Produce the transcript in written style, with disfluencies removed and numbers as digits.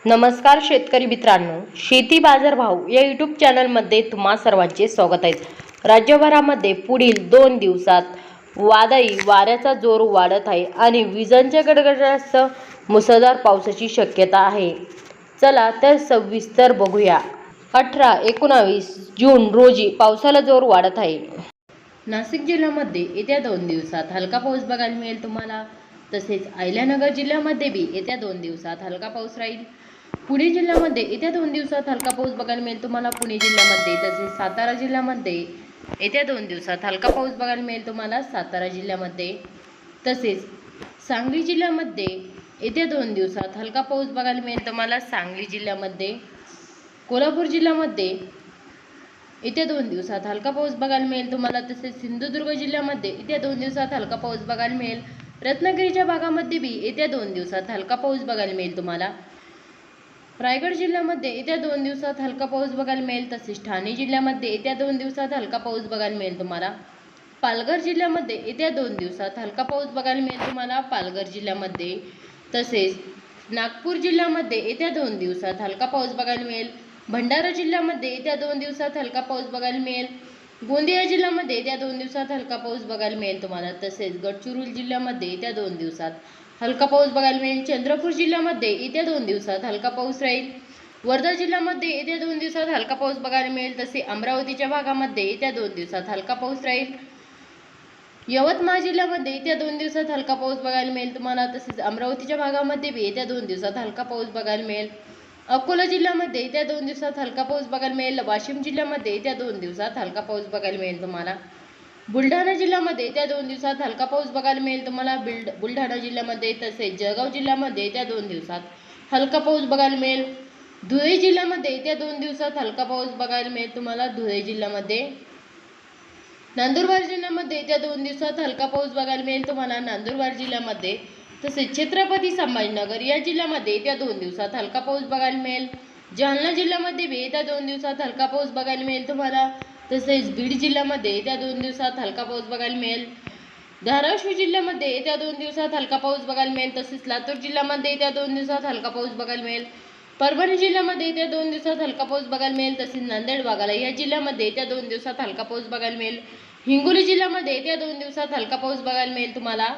नमस्कार शेतकरी मित्रांनो, शेती बाजार भाव या यूट्यूब चॅनलमध्ये तुम्हा सर्वांचे स्वागत आहे। राज्यभरामध्ये पुढील 2 दिवसात वादळी वाऱ्याचा जोर वाढत आहे आणि विजांच्या गडगडाटासह मुसळधार पावसाची शक्यता आहे। चला तर सविस्तर बघूया। 18-19 जून रोजी पावसाला जोर वाढत आहे। नाशिक जिल्ह्यामध्ये येत्या 2 दिवसात हलका पाऊस बघायला मिळेल तुम्हाला। तसेच अहिल्यानगर जिल्ह्यामध्ये बी येत्या 2 दिवसात हलका पाऊस राहील। पुणे जिल्ह्यामध्ये येत्या 2 दिवसात हलका पाऊस बघायला मिळेल तुम्हाला पुणे जिल्ह्यामध्ये। तसेच सातारा जिल्ह्यामध्ये येत्या 2 दिवसात हलका पाऊस बघायला मिळेल तुम्हाला सातारा जिल्ह्यामध्ये। तसेच सांगली जिल्ह्यामध्ये येत्या 2 दिवसात हलका पाऊस बघायला मिळेल तुम्हाला सांगली जिल्ह्यामध्ये। कोल्हापूर जिल्ह्यामध्ये येत्या 2 दिवसात हलका पाऊस बघायला मिळेल तुम्हाला। तसेच सिंधुदुर्ग जिल्ह्यामध्ये येत्या 2 दिवसात हलका पाऊस बघायला मिळेल। रत्नागिरीच्या भागामध्ये बी येत्या 2 दिवसात हलका पाऊस बघायला मिळेल तुम्हाला। रायगड जिल्ह्यामध्ये येत्या 2 दिवसात हलका पाऊस बघायला मिळेल। तसेच ठाणे जिल्ह्यामध्ये येत्या 2 दिवसात हलका पाऊस बघायला मिळेल तुम्हाला। पालघर जिल्ह्यामध्ये येत्या 2 दिवसात हलका पाऊस बघायला मिळेल तुम्हाला पालघर जिल्ह्यामध्ये। तसेच नागपूर जिल्ह्यामध्ये येत्या 2 दिवसात हलका पाऊस बघायला मिळेल। भंडारा जिल्ह्यामध्ये येत्या 2 दिवसात हलका पाऊस बघायला मिळेल। गोंदिया जिल्ह्यामध्ये येत्या 2 दिवसात हलका पाऊस बघायला मिळेल तुम्हाला। तसेच गडचिरोली जिल्ह्यामध्ये येत्या 2 दिवसात हलका पाऊस बघायला मिळेल। चंद्रपूर जिल्ह्यामध्ये येत्या 2 दिवसात हलका पाऊस राहील। वर्धा जिल्ह्यामध्ये येत्या 2 दिवसात हलका पाऊस बघायला मिळेल। तसे अमरावतीच्या भागामध्ये येत्या 2 दिवसात हलका पाऊस राहील। यवतमाळ जिल्ह्यामध्ये येत्या 2 दिवसात हलका पाऊस बघायला मिळेल तुम्हाला। तसेच अमरावतीच्या भागामध्ये बी येत्या 2 दिवसात हलका पाऊस बघायला मिळेल। अकोला जिल्ह्यामध्ये येत्या 2 दिवसात हलका पाऊस बघायला मिळेल। वाशिम जिल्ह्यामध्ये येत्या 2 दिवसात हलका पाऊस बघायला मिळेल तुम्हाला। बुलढाणा जिल्ह्यामध्ये येत्या 2 दिवसात हलका पाऊस बघायला मिळेल तुम्हाला बुलढाणा जिल्ह्यामध्ये। तसेच जळगाव जिल्ह्यामध्ये येत्या 2 दिवसात हलका पाऊस बघायला मिळेल। धुळे जिल्ह्यामध्ये येत्या 2 दिवसात हलका पाऊस बघायला मिळेल तुम्हाला धुळे जिल्ह्यामध्ये। नंदुरबार जिल्ह्यामध्ये येत्या 2 दिवसात हलका पाऊस बघायला मिळेल तुम्हाला नंदुरबार जिल्ह्यामध्ये। तसेच छत्रपती संभाजीनगर या जिल्ह्यामध्ये येत्या 2 दिवसात हलका पाऊस बघायला मिळेल। जालना जिल्ह्यामध्ये बी येत्या 2 दिवसात हलका पाऊस बघायला मिळेल तुम्हाला। तसेच बीड जिल्ह्यामध्ये येत्या 2 दिवसात हलका पाऊस बघायला मिळेल। धाराशिव जिल्ह्यामध्ये येत्या 2 दिवसात हलका पाऊस बघायला मिळेल। तसेच लातूर जिल्ह्यामध्ये येत्या 2 दिवसात हलका पाऊस बघायला मिळेल। परभणी जिल्ह्यामध्ये येत्या 2 दिवसात हलका पाऊस बघायला मिळेल। तसेच नांदेड वाघाला या जिल्ह्यामध्ये येत्या 2 दिवसात हलका पाऊस बघायला मिळेल। हिंगोली जिल्ह्यामध्ये येत्या 2 दिवसात हलका पाऊस बघायला मिळेल तुम्हाला।